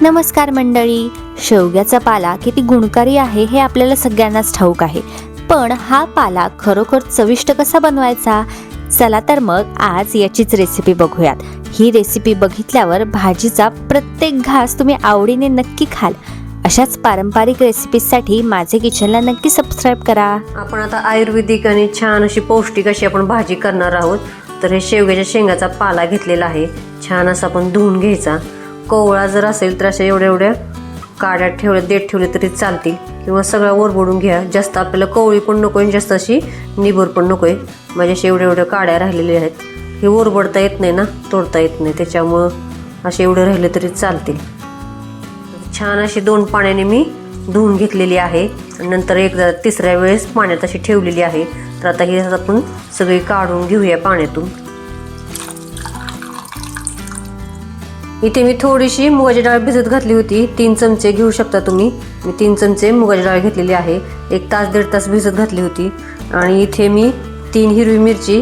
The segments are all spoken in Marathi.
नमस्कार मंडळी, शेवग्याचा पाला किती गुणकारी आहे हे आपल्याला सगळ्यांनाच ठाऊक आहे. पण हा पाला खरोखर चविष्ट कसा बनवायचा? चला तर मग आज याचीच रेसिपी बघूयात. ही रेसिपी बघितल्यावर भाजीचा प्रत्येक घास तुम्ही आवडीने नक्की खाल. अशाच पारंपरिक रेसिपीजसाठी माझे किचनला नक्की सबस्क्राईब करा. आपण आता आयुर्वेदिक आणि छान अशी पौष्टिक अशी आपण भाजी करणार आहोत. तर हे शेवग्याच्या शेंगाचा पाला घेतलेला आहे. छान असा आपण धुवून घ्यायचा. कोवळा जर असेल तर अशा एवढ्या काड्यात देठ ठेवले तरी चालतील, किंवा सगळा ओरबडून घ्या. जास्त आपल्याला कोवळी पण नको आहे, जास्त अशी निबर पण नको आहे. माझ्या अशा एवढ्या काड्या राहिलेल्या आहेत. हे ओरबडता येत नाही ना, तोडता येत नाही, त्याच्यामुळं असे एवढे राहिले तरी चालतील. छान अशी 2 पाण्याने मी धुवून घेतलेली आहे. नंतर एकदा तिसऱ्या वेळेस पाण्यात अशी ठेवलेली आहे. तर आता हे आपण सगळी काढून घेऊया पाण्यातून. इथे मी थोडीशी मुगाची डाळ भिजत घातली होती. 3 चमचे घेऊ शकता तुम्ही. मी 3 चमचे मुगाची डाळ घेतलेली आहे. 1 तास 1.5 तास भिजत घातली होती. आणि इथे मी 3 हिरवी मिरची,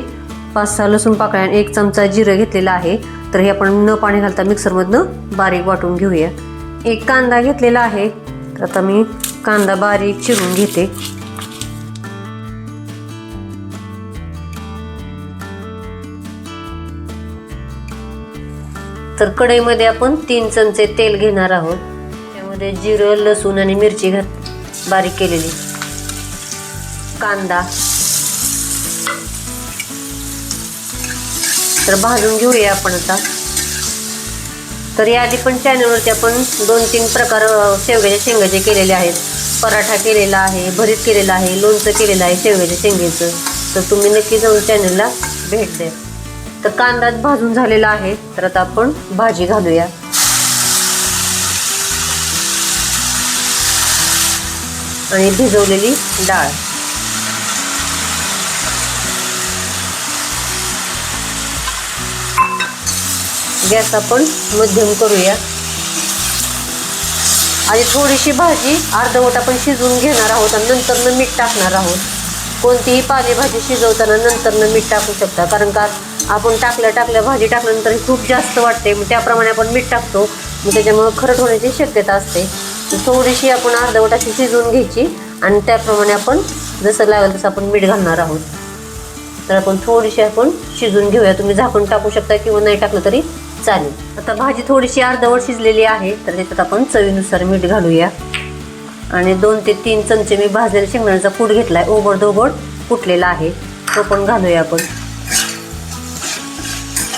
5-6 लसूण पाकळ्या आणि 1 चमचा जिरं घेतलेला आहे. तर हे आपण न पाणी घालता मिक्सरमधनं बारीक वाटून घेऊया. 1 कांदा घेतलेला आहे. तर आता मी कांदा बारीक चिरून घेते. तर कढईमध्ये आपण 3 चमचे तेल घेणार आहोत. त्यामध्ये जिरं, लसूण आणि मिरची बारीक केलेली, कांदा तर भाजून घेऊया आपण आता. तर याआधी पण चॅनलवरती आपण 2-3 प्रकार शेवग्याच्या शेंगाचे केलेले आहेत. पराठा केलेला आहे, भरीत केलेला आहे, लोणचं केलेलं आहे शेवग्याच्या शेंगेचं. तर तुम्ही नक्की जाऊन चॅनलला भेट द्या. तर कांदा भाजून झालेला आहे. तर आता आपण भाजी घालूया. आणि भिजवलेली डाळ, गॅस आपण मध्यम करूया. आधी थोडीशी भाजी अर्धवट आपण शिजवून घेणार आहोत आणि नंतर मीठ टाकणार आहोत. कोणतीही पालेभाजी शिजवताना नंतर मीठ टाकू शकता, कारण का आपण टाकल्या भाजी टाकल्यानंतर खूप जास्त वाटते. मग त्याप्रमाणे आपण मीठ टाकतो, मग त्याच्यामुळे खरट होण्याची शक्यता असते. थोडीशी आपण अर्धवट अशी शिजवून घ्यायची आणि त्याप्रमाणे आपण जसं लागेल तसं आपण मीठ घालणार आहोत. तर आपण थोडीशी आपण शिजवून घेऊया. तुम्ही झाकण टाकू शकता किंवा नाही टाकलं तरी चालेल. आता भाजी थोडीशी अर्धवट शिजलेली आहे. तर त्याच्यात आपण चवीनुसार मीठ घालूया. आणि 2 ते 3 चमचे मी भाजलेल्या शेंगदाण्याचा कूट घेतला आहे. ओबड कुटलेला आहे, तो पण घालूया आपण.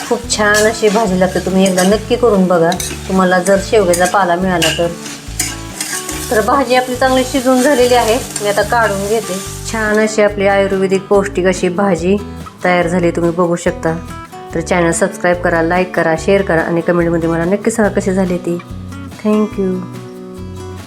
खूप छान अशी भाजी लागते. तुम्ही एकदा नक्की करून बघा, तुम्हाला जर शेवग्याचा पाला मिळाला तर. भाजी आपली चांगली शिजून झालेली आहे. मी आता काढून घेते. छान अशी आपली आयुर्वेदिक पौष्टिक अशी भाजी तयार झाली, तुम्ही बघू शकता. तर चॅनल सबस्क्राईब करा, लाईक करा, शेअर करा आणि कमेंटमध्ये मला नक्की सांगा कशी झाली ती. थँक्यू.